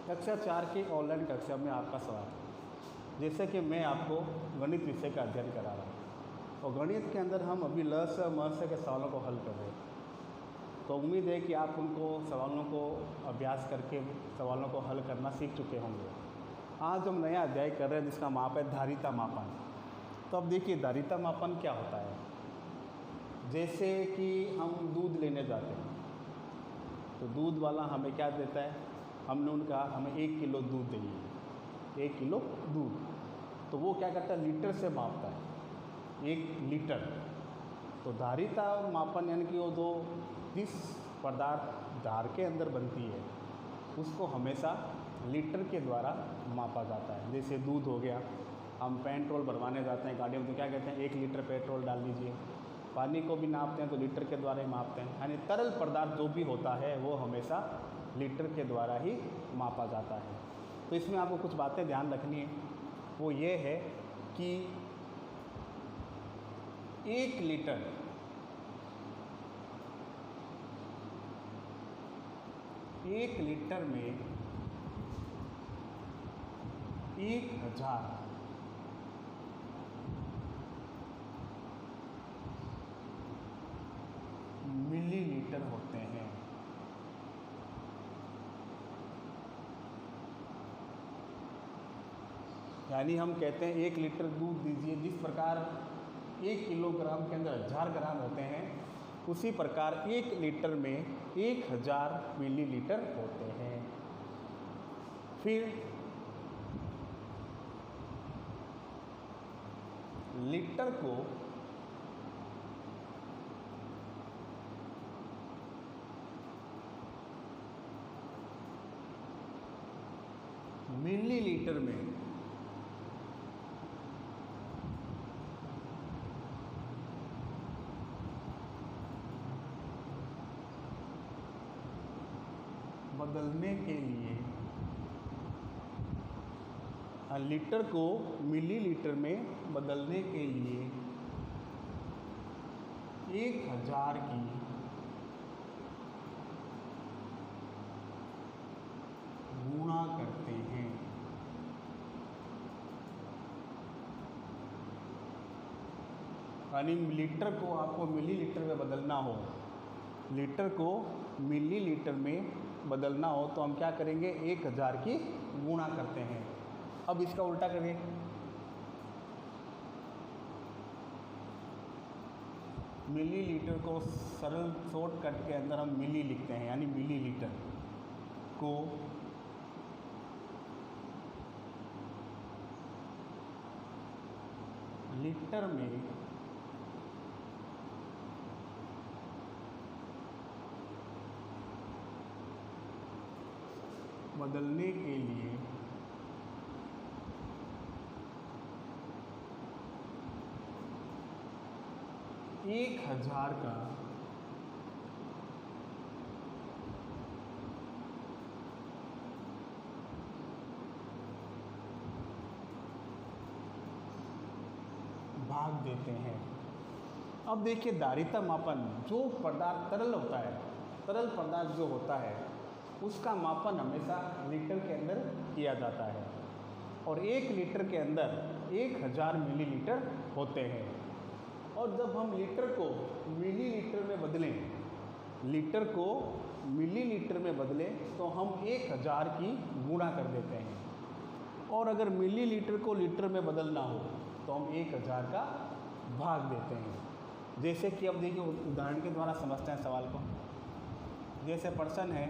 कक्षा 4 की ऑनलाइन कक्षा में आपका स्वागत है। जैसे कि मैं आपको गणित विषय का अध्ययन करा रहा हूँ और गणित के अंदर हम अभी ल से म से के सवालों को हल कर रहे हैं। तो उम्मीद है कि आप उनको सवालों को अभ्यास करके सवालों को हल करना सीख चुके होंगे। आज हम नया अध्याय कर रहे हैं जिसका माप है धारिता मापन। तो अब देखिए धारिता मापन क्या होता है। जैसे कि हम दूध लेने जाते हैं तो दूध वाला हमें क्या देता है, हमने उनका हमें 1 किलो दूध चाहिए, 1 किलो दूध। तो वो क्या करता है, लीटर से मापता है, 1 लीटर। तो धारिता मापन यानी कि वो जो जिस पदार्थ धार के अंदर बनती है उसको हमेशा लीटर के द्वारा मापा जाता है। जैसे दूध हो गया, हम पेट्रोल भरवाने जाते हैं गाड़ी में तो क्या कहते हैं 1 लीटर पेट्रोल डाल दीजिए। पानी को भी नापते हैं तो लीटर के द्वारा ही मापते हैं। यानी तरल पदार्थ जो भी होता है वो हमेशा लीटर के द्वारा ही मापा जाता है। तो इसमें आपको कुछ बातें ध्यान रखनी है। वो ये है कि 1 लीटर में 1000 मिलीलीटर होते हैं। यानी हम कहते हैं 1 लीटर दूध दीजिए, जिस प्रकार 1 किलोग्राम के अंदर 1000 ग्राम होते हैं उसी प्रकार 1 लीटर में 1000 मिलीलीटर होते हैं। फिर लीटर को मिलीलीटर में बदलने के लिए, लीटर को मिलीलीटर में बदलने के लिए 1000 की गुणा करते हैं। यानी लीटर को आपको मिलीलीटर में बदलना हो, लीटर को मिलीलीटर में बदलना हो तो हम क्या करेंगे, 1000 की गुणा करते हैं। अब इसका उल्टा करें, मिलीलीटर को सरल शॉर्टकट के अंदर हम मिली लिखते हैं। यानी मिलीलीटर को लीटर में बदलने के लिए 1000 का भाग देते हैं। अब देखिए धारिता मापन, जो पदार्थ तरल होता है, तरल पदार्थ जो होता है उसका मापन हमेशा लीटर के अंदर किया जाता है और 1 लीटर के अंदर 1000 मिलीलीटर होते हैं। और जब हम लीटर को मिलीलीटर में बदलें, लीटर को मिलीलीटर में बदलें तो हम 1000 की गुणा कर देते हैं। और अगर मिलीलीटर को लीटर में बदलना हो तो हम 1000 का भाग देते हैं। जैसे कि अब देखिए उदाहरण के द्वारा समझते हैं सवाल को। जैसे प्रश्न है,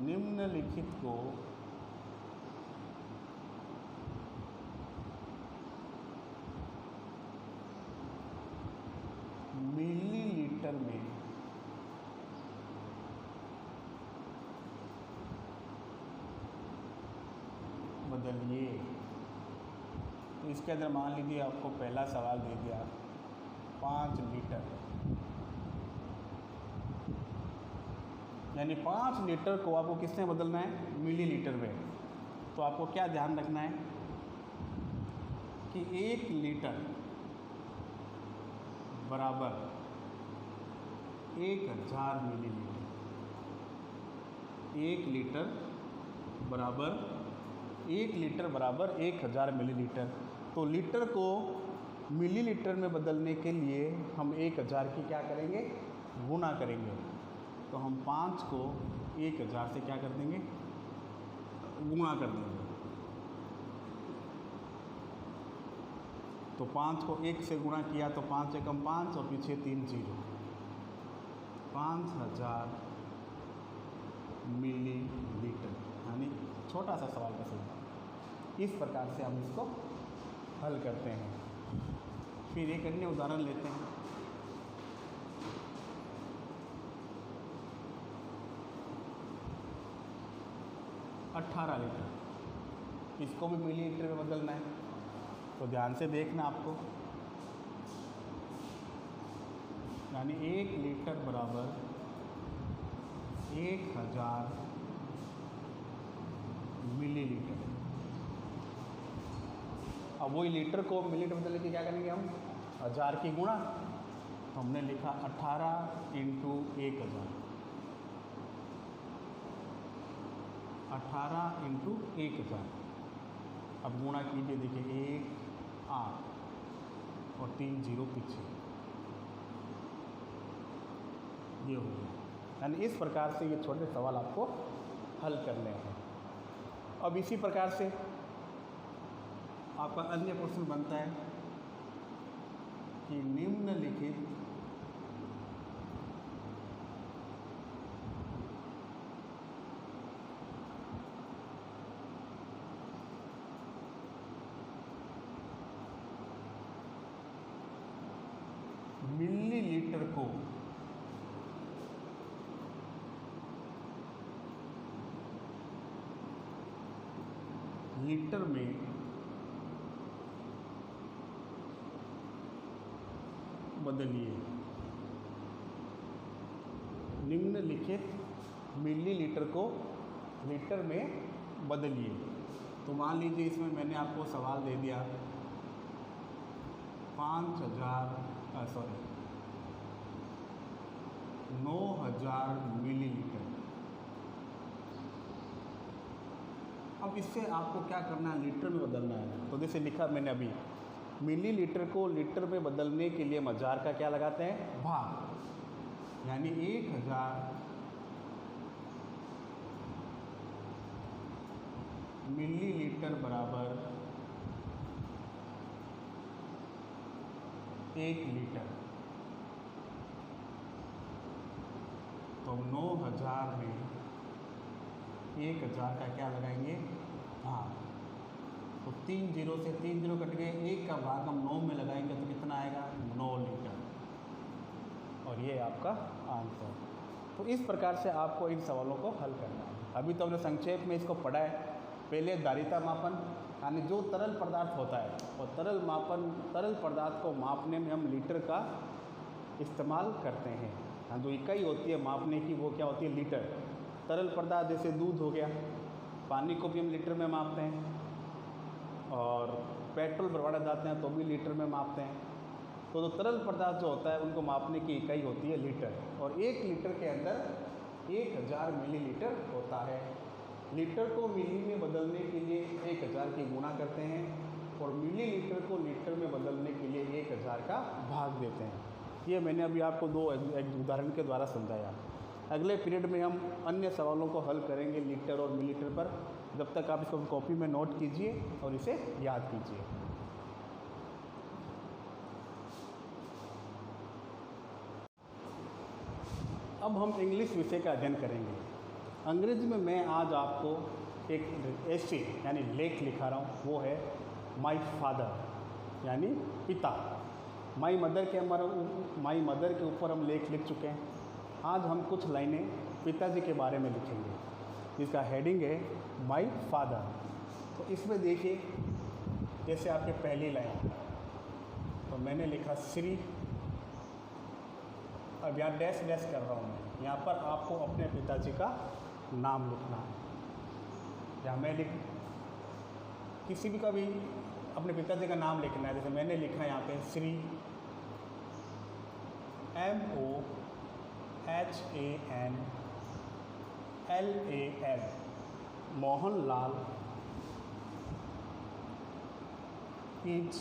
निम्नलिखित को मिलीलीटर में बदलिए। तो इसके अंदर मान लीजिए आपको पहला सवाल दे दिया 5 लीटर, यानी 5 लीटर को आपको किसमें बदलना है, मिलीलीटर में। तो आपको क्या ध्यान रखना है कि 1 लीटर बराबर 1000 मिलीलीटर। 1 लीटर बराबर 1000 मिलीलीटर। तो लीटर को मिलीलीटर में बदलने के लिए हम 1000 की क्या करेंगे, गुणा करेंगे। तो हम 5 को 1000 से क्या कर देंगे, गुणा कर देंगे। तो 5 को 1 से गुणा किया तो 5 एकम 5 और पीछे 3 जीरो, 5000 मिलीलीटर। यानी छोटा सा सवाल का सवाल। इस प्रकार से हम इसको हल करते हैं। फिर एक अन्य उदाहरण लेते हैं। अट्ठारह लीटर, इसको भी मिलीलीटर में बदलना है। तो ध्यान से देखना आपको, यानी 1 लीटर बराबर 1000 मिलीलीटर। अब वही लीटर को मिलीलीटर बदलने के क्या करेंगे हम, 1000 की गुणा। तो हमने लिखा 18 इंटू 1000, 18 इंटू 1000। अब गुणा कीजिए, देखिए 1 8 और 3 जीरो पीछे, ये हो गया। यानी इस प्रकार से ये छोटे सवाल आपको हल करने हैं। अब इसी प्रकार से आपका अन्य प्रश्न बनता है कि निम्नलिखित मिलीलीटर को लीटर में बदलिए। निम्नलिखित मिलीलीटर को लीटर में बदलिए। तो मान लीजिए इसमें मैंने आपको सवाल दे दिया 9000 मिलीलीटर। अब इससे आपको क्या करना है, लीटर में बदलना है। तो जैसे लिखा मैंने अभी, मिलीलीटर को लीटर में बदलने के लिए हम 1000 का क्या लगाते हैं, भाग। यानी 1000 मिलीलीटर बराबर 1 लीटर। तो 9000 में 1000 का क्या लगाएंगे, भाग। तो 3 जीरो से 3 जीरो कट गए, 1 का भाग हम 9 में लगाएंगे तो कितना आएगा, 9 लीटर। और ये आपका आंसर। तो इस प्रकार से आपको इन सवालों को हल करना है। अभी तो हमने संक्षेप में इसको पढ़ा है। पहले धारिता मापन, यानी जो तरल पदार्थ होता है, और तरल पदार्थ को मापने में हम लीटर का इस्तेमाल करते हैं। हाँ, जो इकाई होती है मापने की वो क्या होती है, लीटर। तरल पदार्थ जैसे दूध हो गया, पानी को भी हम लीटर में मापते हैं, और पेट्रोल भरवाने जाते हैं तो भी लीटर में मापते हैं। तो जो तरल पदार्थ जो होता है उनको मापने की इकाई होती है लीटर। और 1 लीटर के अंदर 1000 मिलीलीटर होता है। लीटर को मिली में बदलने के लिए 1000 की गुणा करते हैं, और मिलीलीटर को लीटर में बदलने के लिए 1000 का भाग देते हैं। ये मैंने अभी आपको 2 उदाहरण के द्वारा समझाया। अगले पीरियड में हम अन्य सवालों को हल करेंगे लीटर और मिलीलीटर पर। जब तक आप इसको कॉपी में नोट कीजिए और इसे याद कीजिए। अब हम इंग्लिश विषय का अध्ययन करेंगे। अंग्रेजी में मैं आज आपको एक ऐसे यानी लेख लिखा रहा हूँ, वो है माई फादर, यानी पिता। माई मदर के ऊपर हम लेख लिख चुके हैं। आज हम कुछ लाइनें पिताजी के बारे में लिखेंगे, जिसका हेडिंग है माई फादर। तो इसमें देखिए, जैसे आपके पहली लाइन, तो मैंने लिखा श्री। अब यहाँ डैश डैश कर रहा हूँ मैं, यहाँ पर आपको अपने पिताजी का नाम लिखना है। या मैं किसी भी का भी अपने पिताजी का नाम लिखना है। जैसे मैंने लिखा यहाँ पे Shri MOHN MOHANLAL, Mohanlal is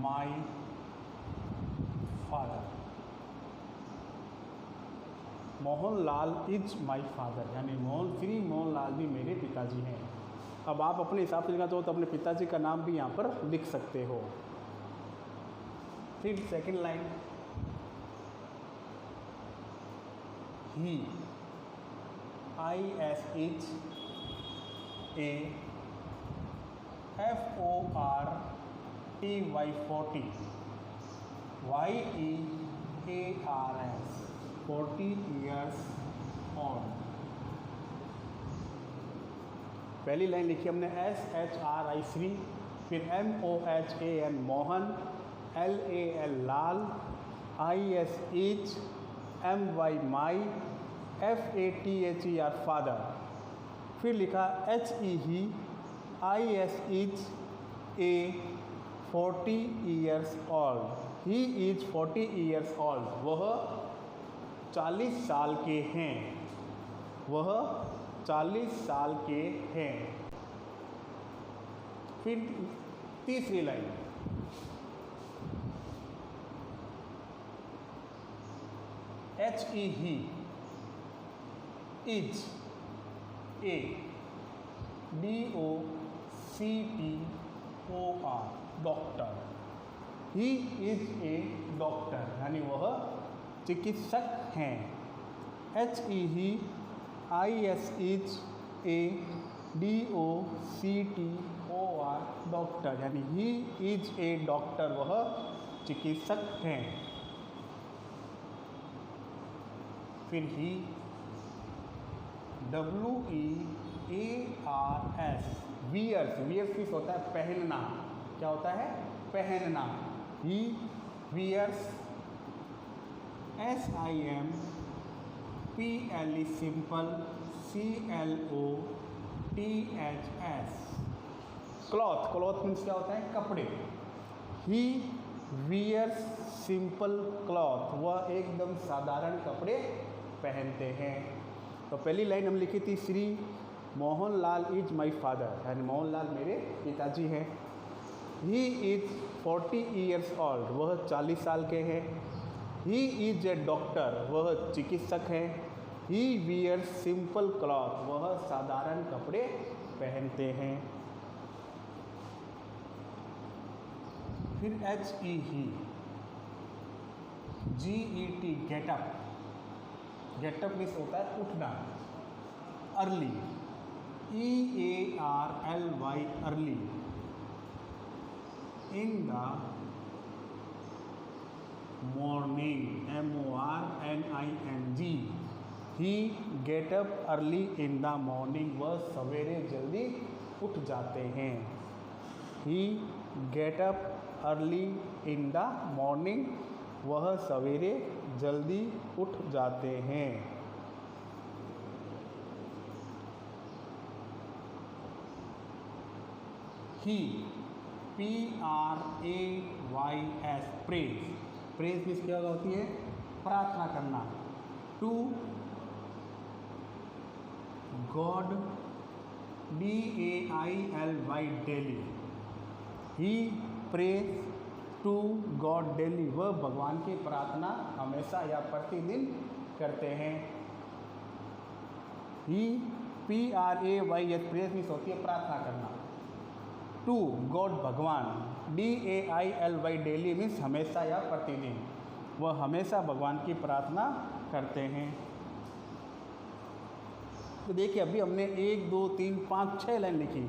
my father. Mohanlal is my father यानी श्री मोहनलाल भी मेरे पिताजी हैं। अब आप अपने हिसाब से लिखना चाहो तो अपने पिताजी का नाम भी यहाँ पर लिख सकते हो। फिर second line, he IS is a FORTY 40 40 years old। पहली लाइन लिखी हमने SHRI श्री, फिर MOHAN Mohan, LAL Lal, IS is, MY my, FATHER father. फिर लिखा HE he, IS is a 40 years old। He is 40 years old, वह 40 साल के हैं, वह 40 साल के हैं। फिर तीसरी line, HE he is a DOCTOR doctor. He is a doctor यानी वह चिकित्सक हैं। HE he, IS is a DOCTOR doctor यानी ही इज ए डॉक्टर, वह चिकित्सक हैं। फिर ही WEARS वियर्स, वियर्स होता है पहनना। क्या होता है? पहनना। He wears SIMPLE simple CLOTHS cloth. Cloth means क्या होता है? कपड़े। ही वियर्स सिंपल क्लॉथ, वह एकदम साधारण कपड़े पहनते हैं। तो पहली लाइन हम लिखी थी, Shri Mohanlal is my father यानी मोहनलाल मेरे पिताजी हैं। ही इज 40 years old, वह 40 साल के हैं। ही इज ए डॉक्टर, वह चिकित्सक हैं। ही वियर्स सिंपल क्लॉथ, वह साधारण कपड़े पहनते हैं। फिर HE he, GET get up. Get up means होता है उठना। Early, EARLY early. In the morning, MORNING। He get up early in the morning, वह सवेरे जल्दी उठ जाते हैं। He get up early in the morning, वह सवेरे जल्दी उठ जाते हैं। He PRAYS prays. Prays means क्या होती है? प्रार्थना करना। To God DAILY daily. He prays to God daily, वह भगवान की प्रार्थना हमेशा या प्रतिदिन करते हैं। ही PRAYS प्रेज मीन्स होती है प्रार्थना करना। टू गॉड भगवान, DAILY डेली मीन्स हमेशा या प्रतिदिन, वह हमेशा भगवान की प्रार्थना करते हैं। तो देखिए अभी हमने 1 2 3 5 6 लाइन लिखी।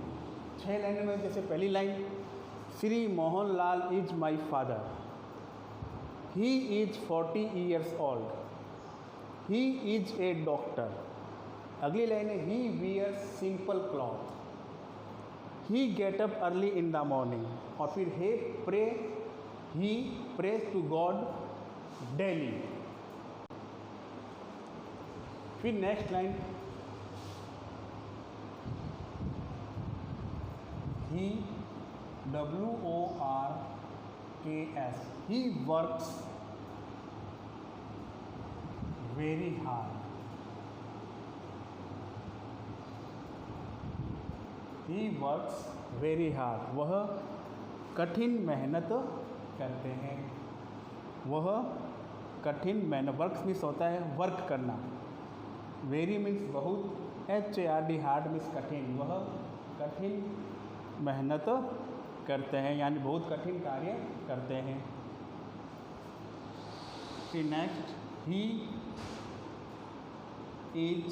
6 लाइन में जैसे पहली line, Shri Mohanlal is my father. He is 40 years old। He is a doctor. अगली लाइन है, he wears simple cloth. He get up early in the morning. और फिर he prays to God daily. फिर next line, he WORKS, he works very hard, he works very hard, वह कठिन मेहनत करते हैं, वह कठिन मेहनत, वर्क्स मीन्स होता है वर्क करना, वेरी मीन्स बहुत, HARD हार्ड मीन्स कठिन, वह कठिन मेहनत करते हैं यानी बहुत कठिन कार्य करते हैं। फिर next, he is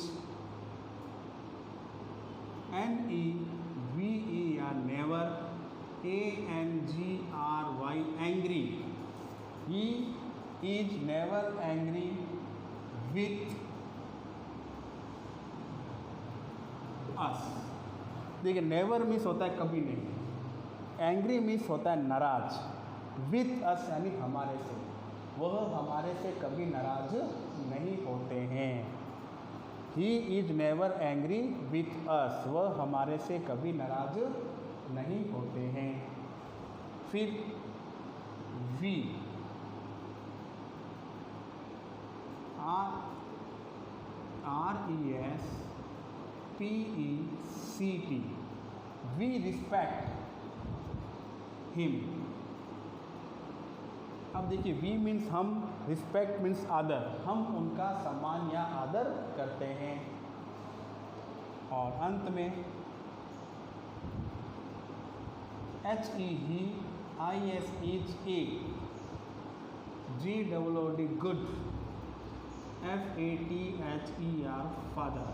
NEVER never, ANGRY angry, he is never angry with अस। देखिए नेवर मीन्स होता है कभी नहीं, एंग्री मीन्स होता है नाराज, विथ अस यानी हमारे से, वह हमारे से कभी नाराज नहीं होते हैं। He is never angry with us, वह हमारे से कभी नाराज नहीं होते हैं। फिर we, RESPECT, we respect him. अब देखिए वी मीन्स हम, रिस्पेक्ट मीन्स आदर, हम उनका सम्मान या आदर करते हैं। और अंत में HEIS GOOD good, FATHER father,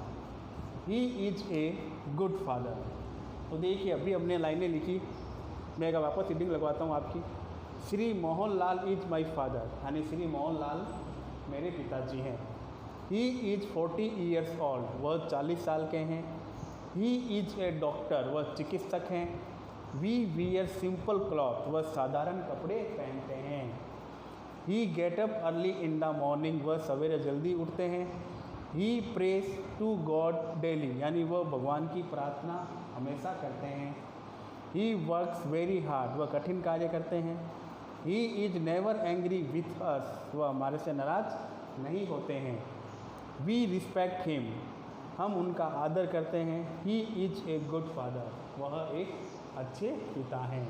he is a good father. तो देखिए अभी हमने लाइनें लिखी, मैं अगर वापस रीडिंग लगवाता हूँ आपकी। Shri Mohan Lal is my father, यानी श्री मोहन लाल मेरे पिताजी हैं। ही इज 40 ईयर्स ओल्ड, वह 40 साल के हैं। ही इज ए डॉक्टर, वह चिकित्सक हैं। वी वियर सिंपल क्लॉथ, वह साधारण कपड़े पहनते हैं। He get up early in the morning, वह सवेरे जल्दी उठते हैं। He prays to God daily, यानी वह भगवान की प्रार्थना हमेशा करते हैं। ही वर्क्स वेरी हार्ड, वह कठिन कार्य करते हैं। He is never angry with us, वह हमारे से नाराज नहीं होते हैं। वी रिस्पेक्ट हिम, हम उनका आदर करते हैं। He is a good father, वह एक अच्छे पिता हैं।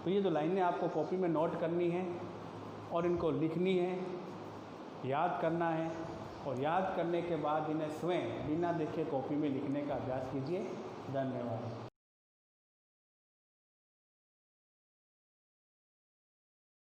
तो ये जो लाइनें आपको कॉपी में नोट करनी है और इनको लिखनी है, याद करना है, और याद करने के बाद इन्हें स्वयं बिना देखे कॉपी में लिखने का अभ्यास कीजिए। धन्यवाद।